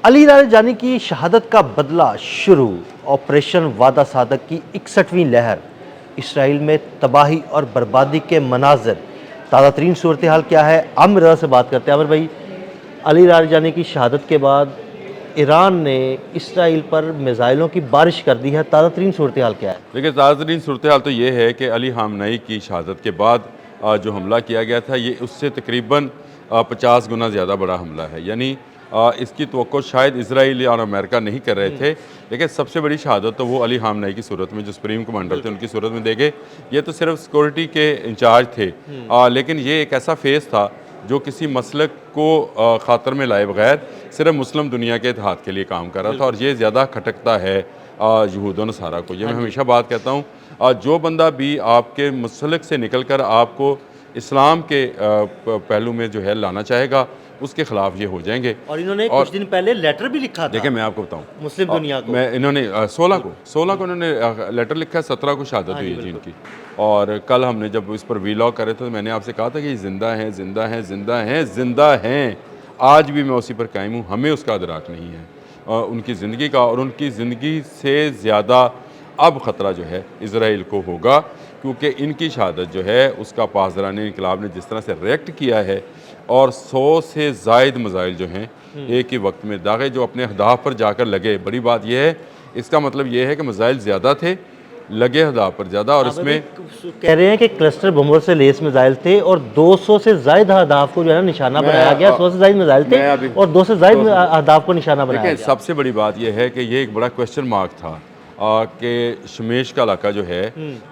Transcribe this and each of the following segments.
अली लारेजानी की शहादत का बदला शुरू। ऑपरेशन वादा सादक की 61वीं लहर। इसराइल में तबाही और बर्बादी के मनाजिर। ताज़ा तरीन सूरत हाल क्या है, आमिर रज़ा से बात करते हैं। आमिर भाई, अली लारेजानी की शहादत के बाद ईरान ने इसराइल पर मिसाइलों की बारिश कर दी है। ताज़ा तरीन सूरत हाल क्या है? देखिए, ताज़ा तरीन सूरत हाल तो ये है कि अली ख़ामनेई की शहादत के बाद जो हमला किया गया था, ये उससे तकरीबन 50 गुना ज़्यादा बड़ा हमला है। यानी इसकी तवक्को शायद इसराइल और अमेरिका नहीं कर रहे थे, लेकिन सबसे बड़ी शहादत तो वो अली ख़ामनेई की सूरत में, जो सुप्रीम कमांडर थे, उनकी सूरत में देखे। ये तो सिर्फ सिक्योरिटी के इंचार्ज थे, लेकिन ये एक ऐसा फेस था जो किसी मसलक को ख़ातर में लाए बगैर सिर्फ मुस्लिम दुनिया के इत्तेहाद के लिए काम कर रहा था, और ये ज़्यादा खटकता है यहूद व नसारा को। ये मैं हमेशा बात कहता हूँ, जो बंदा भी आपके मसलक से निकल कर आपको इस्लाम के पहलू में जो है लाना चाहेगा, उसके खिलाफ ये हो जाएंगे। और इन्होंने कुछ दिन पहले लेटर भी लिखा था। देखिए, मैं आपको बताऊँ, मुस्लिम दुनिया को मैं इन्होंने 16 को इन्होंने लेटर लिखा है, 17 को शहादत हुई है जी इनकी। और कल हमने जब इस पर वीलॉग कर रहे थे तो मैंने आपसे कहा था कि जिंदा हैं, जिंदा हैं, जिंदा हैं, जिंदा हैं। आज भी मैं उसी पर कायम हूँ। हमें उसका अदराक नहीं है उनकी ज़िंदगी का, और उनकी ज़िंदगी से ज़्यादा अब ख़तरा जो है इसराइल को होगा, क्योंकि इनकी शहादत जो है उसका पासदारान इनकलाब ने जिस तरह से रिएक्ट किया है, और 100 से ज़ायद मिसाइल जो हैं एक ही वक्त में दागे, जो अपने अहदाफ पर जाकर लगे। बड़ी बात यह है, इसका मतलब ये है कि मिसाइल ज़्यादा थे, लगे अहदाफ पर ज़्यादा। और इसमें कह रहे हैं कि क्लस्टर बमों से लेस मिसाइल थे और 200 से ज्यादा अहदाफ को जो है ना निशाना बनाया गया। 100 से ज्यादा मिसाइल थे और 200 से ज्यादा अहदाफ को निशाना बनाया गया। सबसे बड़ी बात यह है कि ये एक बड़ा क्वेश्चन मार्क था कि शमेश का इलाका जो है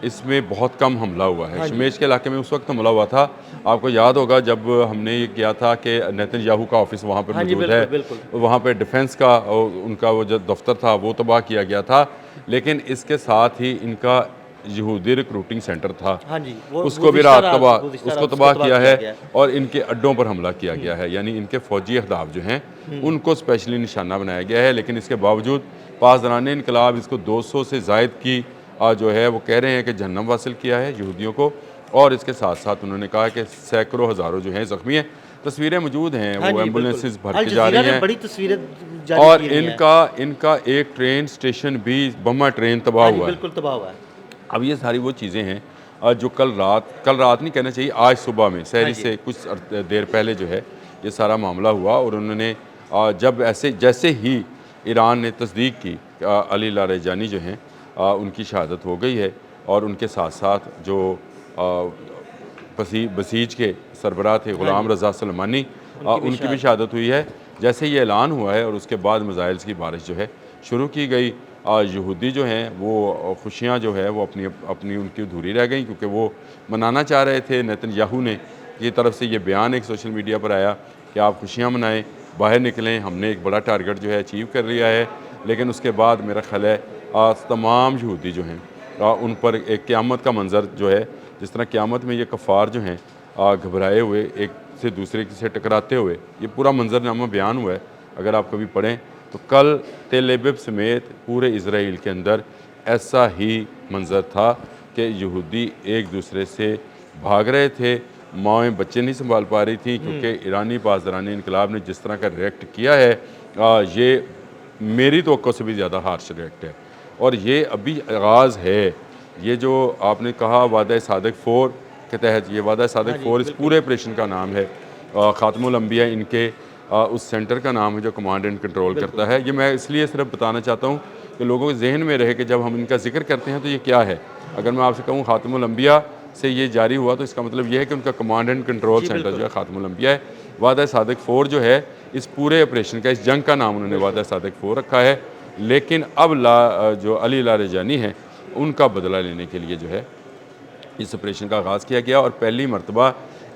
इसमें बहुत कम हमला हुआ है। शमेश के इलाके में उस वक्त हमला हुआ था, आपको याद होगा, जब हमने ये किया था कि नेतन्याहू का ऑफिस वहाँ पर मौजूद है, वहाँ पे डिफेंस का उनका वो जो दफ्तर था वो तबाह किया गया था। लेकिन इसके साथ ही इनका यहूदी रिक्रूटिंग सेंटर था, उसको भी उसको तबाह किया है, और इनके अड्डों पर हमला किया गया है। यानी इनके फौजी अहदाफ जो हैं उनको स्पेशली निशाना बनाया गया है। लेकिन इसके बावजूद पासदारान इनकलाब इसको 200 से ज़ायद की जो है वो कह रहे हैं कि जहन्नम वासिल किया है यहूदियों को। और इसके साथ साथ उन्होंने कहा कि सैकड़ों हज़ारों जो हैं ज़ख्मी हैं। तस्वीरें मौजूद हैं, वो एम्बुलेंसेस भर के जा रही हैं, बड़ी तस्वीरें और इनका एक ट्रेन स्टेशन भी बम्मा ट्रेन तबाह हुआ है। अब ये सारी वो चीज़ें हैं जो कल रात नहीं कहना चाहिए, आज सुबह में सहरी से कुछ देर पहले जो है ये सारा मामला हुआ। और उन्होंने जब जैसे ही ईरान ने तस्दीक की अली लारेजानी जो हैं उनकी शहादत हो गई है, और उनके साथ साथ जो बसीज के सरबराह थे ग़ुलाम रज़ा सलमानी, उनकी भी शहादत हुई है। जैसे ये ऐलान हुआ है और उसके बाद मिसाइल्स की बारिश जो है शुरू की गई, यहूदी जो हैं वो खुशियाँ जो है वो अपनी उनकी अधूरी रह गई, क्योंकि वो मनाना चाह रहे थे। नेतन्याहू ने की तरफ से ये बयान एक सोशल मीडिया पर आया कि आप खुशियाँ मनाएं, बाहर निकलें, हमने एक बड़ा टारगेट जो है अचीव कर लिया है। लेकिन उसके बाद मेरा ख्याल है तमाम यहूदी जो हैं उन पर एक क़यामत का मंज़र जो है, जिस तरह क़यामत में ये कफ़ार जो हैं घबराए हुए एक से दूसरे से टकराते हुए ये पूरा मंजरनामा बयान हुआ है, अगर आप कभी पढ़ें तो कल तेल अवीव समेत पूरे इसराइल के अंदर ऐसा ही मंज़र था कि यहूदी एक दूसरे से भाग रहे थे, माएँ बच्चे नहीं संभाल पा रही थी, क्योंकि ईरानी पासदारान इनकलाब ने जिस तरह का रिएक्ट किया है ये मेरी तवक्को से भी ज़्यादा हार्श रिएक्ट है। और ये अभी आगाज़ है। ये जो आपने कहा वादा सादिक 4 के तहत, ये वादा सादिक 4 इस पूरे ऑपरेशन का नाम है। ख़ातमुल अंबिया इनके उस सेंटर का नाम है जो कमांड एंड कंट्रोल करता है। ये मैं इसलिए सिर्फ बताना चाहता हूँ कि लोगों के जहन में रहे कि जब हम इनका जिक्र करते हैं तो ये क्या है। अगर मैं आपसे कहूँ ख़ातमुल अंबिया से ये जारी हुआ, तो इसका मतलब ये है कि उनका कमांड एंड कंट्रोल सेंटर जो है ख़ातमुल अंबिया है। वादा सादिक 4 जो है इस पूरे ऑपरेशन का, इस जंग का नाम उन्होंने वादा सादिक 4 रखा है। लेकिन अब जो अली लारेजानी हैं उनका बदला लेने के लिए जो है इस ऑपरेशन का आगाज़ किया गया, और पहली मरतबा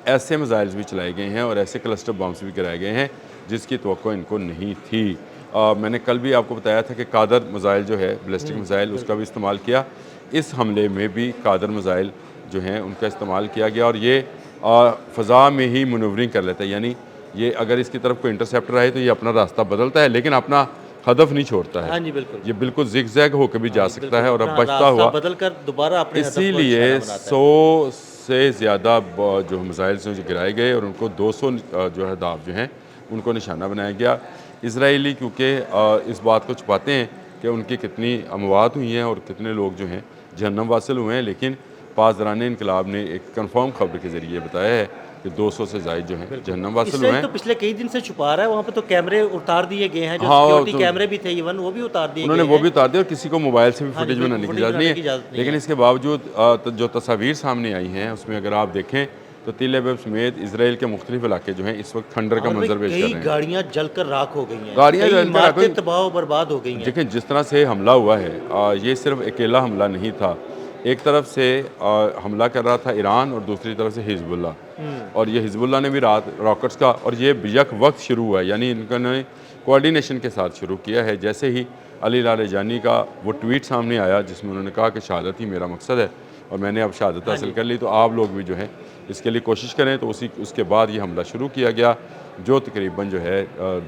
ऐसे मिसाइल्स भी चलाए गए हैं और ऐसे क्लस्टर बम्स भी गिराए गए हैं जिसकी तवक्को इनको नहीं थी। मैंने कल भी आपको बताया था कि कादर मिसाइल जो है बैलिस्टिक मिसाइल, उसका भी इस्तेमाल किया। इस हमले में भी कादर मिसाइल जो हैं उनका इस्तेमाल किया गया, और ये फ़ज़ा में ही मनूवरिंग कर लेता है। यानी ये अगर इसकी तरफ कोई इंटरसेप्टर आए तो ये अपना रास्ता बदलता है, लेकिन अपना हदफ नहीं छोड़ता है। ये बिल्कुल जिग-जैग होकर भी जा सकता है, और अब बचता हुआ बदलकर दोबारा अपने इसीलिए 100 से ज़्यादा जो मिसाइल्स हैं जो गिराए गए, और उनको 200 जो है अहदाफ जो हैं उनको निशाना बनाया गया। इसराइली क्योंकि इस बात को छुपाते हैं कि उनकी कितनी अमवात हुई हैं और कितने लोग जो हैं जहन्नम वासिल हुए हैं, लेकिन पासदारान इनकलाब ने एक कंफर्म खबर के ज़रिए बताया है कि 200 से ज़ायद जो हैं जहन्नम वासिल हुए इसराइल हैं। तो पिछले कई दिन से छुपा रहा है, वहाँ पे तो कैमरे उतार दिए गए हैं, जो हाँ, सिक्योरिटी तो कैमरे भी थे इवन वो भी उतार दिए उन्होंने गए वो हैं। भी उतार दिया और किसी को मोबाइल से भी हाँ जी, फुटेज बनाने की फुटेज इजाज़त नहीं बनाने की इजाज़त है। नहीं लेकिन है। इसके बावजूद जो तस्वीर सामने आई हैं उसमें अगर आप देखें तो तिल अबीब समेत इसराइल के मुख्तलिफ इलाके जो हैं इस वक्त खंडर का और मंजर पेश कर कई रहे हैं। गाड़ियाँ जलकर राख हो गई हैं, गाड़ियाँ कई जलकर राख हो इमारतें गई। तबाह और बर्बाद हो गई हैं। देखें जिस तरह से हमला हुआ है ये सिर्फ अकेला हमला नहीं था। एक तरफ से हमला कर रहा था ईरान और दूसरी तरफ से हिजबुल्ला, और ये हिजबुल्ला ने भी रात रॉकेट्स का, और ये यक वक्त शुरू हुआ है, यानी इन्होंने कोऑर्डिनेशन के साथ शुरू किया है। जैसे ही अली लारेजानी का वो ट्वीट सामने आया जिसमें उन्होंने कहा कि शहादत ही मेरा मकसद है और मैंने अब शहादत हासिल कर ली, तो आप लोग भी जो है इसके लिए कोशिश करें, तो उसके बाद ये हमला शुरू किया गया जो तकरीबन जो है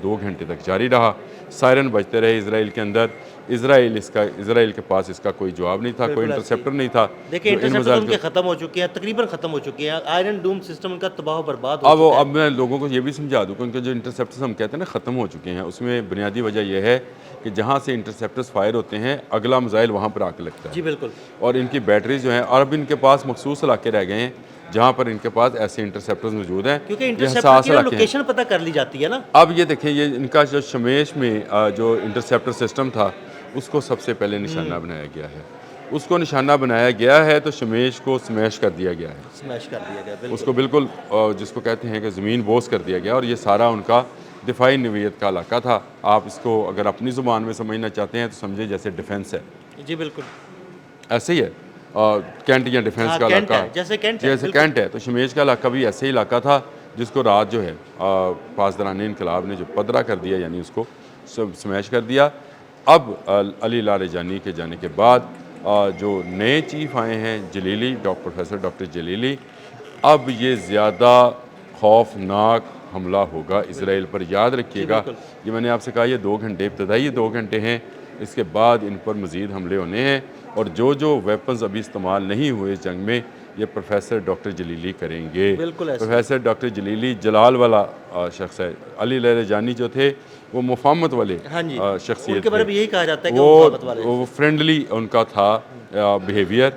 2 घंटे तक जारी रहा। सायरन बजते रहे इसराइल के अंदर। इसराइल के पास इसका कोई जवाब नहीं था, कोई इंटरसेप्टर नहीं था। देखिए जो इन इंटरसेप्टर मिसाइल उनके को- खत्म हो चुके हैं, तकरीबन खत्म हो चुके हैं। आयरन डूम सिस्टम उनका तबाह बर्बाद हो अब चुका है। अब मैं लोगों को ये भी समझा दूँ कि उनके जो इंटरसेप्टर्स हम कहते हैं ना ख़त्म हो चुके हैं, उसमें बुनियादी वजह यह है कि जहाँ से इंटरसेप्टर्स फायर होते हैं अगला मिसाइल वहाँ पर आके लगता है, जी बिल्कुल। और इनकी बैटरीज जो हैं, और अब इनके पास मखसूस इलाके रह गए हैं जहाँ पर इनके पास ऐसे इंटरसेप्टर्स मौजूद हैं। क्योंकि ये इंटरसेप्टर हसास की इलाके हैं। लोकेशन पता कर ली जाती है ना। अब ये देखें, ये इनका जो शमेश में जो इंटरसेप्टर सिस्टम था उसको सबसे पहले निशाना बनाया गया है। उसको निशाना बनाया गया है तो शमेश को स्मैश कर दिया गया है, स्मैश कर दिया गया बिल्कुल। उसको बिल्कुल जिसको कहते हैं कि ज़मीन बोस कर दिया गया, और ये सारा उनका दिफाई नवीयत का इलाका था। आप इसको अगर अपनी ज़ुबान में समझना चाहते हैं तो समझे जैसे डिफेंस है, जी बिल्कुल। ऐसे ही है। कैंट या डिफेंस हाँ, का कैंट इलाका, है, जैसे कैंट है, जैसे बिल्कुल। कैंट है, तो शमेश का इलाका भी ऐसे ही इलाका था जिसको रात जो है पासदारान इनकलाब ने जो पदरा कर दिया, यानी उसको स्मैश कर दिया। अब अली लारेजानी के जाने के बाद जो नए चीफ आए हैं जलीली, प्रोफेसर डॉक्टर जलीली, अब ये ज़्यादा खौफनाक हमला होगा इसराइल पर। याद रखिएगा, ये मैंने आपसे कहा ये 2 घंटे इब्तदाई 2 घंटे हैं, इसके बाद इन पर मज़ीद हमले होने हैं, और जो वेपन्स अभी इस्तेमाल नहीं हुए इस जंग में ये प्रोफेसर डॉक्टर जलीली करेंगे। बिल्कुल ऐसे। प्रोफेसर डॉक्टर जलीली जलाल वाला शख्स है। अली लारेजानी जो थे वो मुफाहमत वाले हाँ जी, शख्सियत उनके बारे में थे। यही कहा जाता है कि वो मुफाहमत वाले वो फ्रेंडली उनका था बिहेवियर,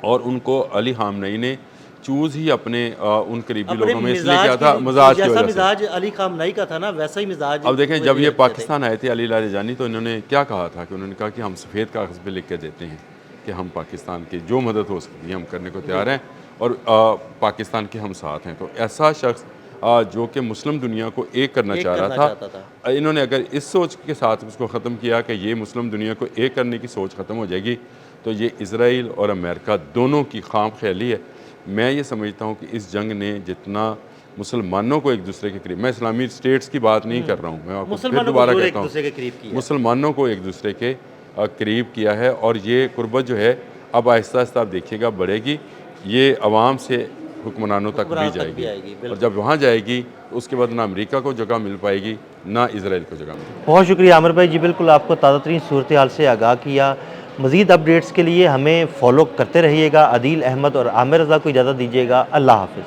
और उनको अली खामनेई ने चूज़ ही अपने उन करीबी अपने लोगों में इसलिए मिजाज किया था, की- मजाज की जैसा वजह से। मिजाज अली खामनेई का था ना, वैसा ही मिजाज। अब देखें, वो जब ये रखते थे। पाकिस्तान आए थे अली लारेजानी, तो इन्होंने क्या कहा था कि उन्होंने कहा कि हम सफ़ेद कागज़ पे लिख के देते हैं कि हम पाकिस्तान की जो मदद हो सकती है हम करने को तैयार हैं, और पाकिस्तान के हम साथ हैं। तो ऐसा शख्स जो कि मुस्लिम दुनिया को एक करना चाह रहा चाहता था, इन्होंने अगर इस सोच के साथ उसको ख़त्म किया कि ये मुस्लिम दुनिया को एक करने की सोच ख़त्म हो जाएगी, तो ये इसराइल और अमेरिका दोनों की खाम ख्याली है। मैं ये समझता हूँ कि इस जंग ने जितना मुसलमानों को एक दूसरे के करीब, मैं इस्लामी स्टेट्स की बात नहीं कर रहा हूँ, मैं आपको फिर मुसलमानों को दोबारा जरूर एक कहता हूँ, दूसरे के करीब किया। मुसलमानों को एक दूसरे के करीब किया है, और ये कुर्बत जो है अब आहिस्ता आहिस्ता आप देखिएगा बढ़ेगी, ये अवाम से हुक्मरानों तक भी हुक्मरानों तक जाएगी, भी आएगी, और बिल्कुल। जब वहाँ जाएगी तो उसके बाद ना अमेरिका को जगह मिल पाएगी ना इसराइल को जगह मिल पाएगी। बहुत शुक्रिया आमिर भाई जी, बिल्कुल आपको ताज़ा तरीन सूरत हाल से आगाह किया। मज़ीद अपडेट्स के लिए हमें फॉलो करते रहिएगा। अदील अहमद और आमिर रज़ा को इजाज़त दीजिएगा। अल्लाह हाफ़िज़।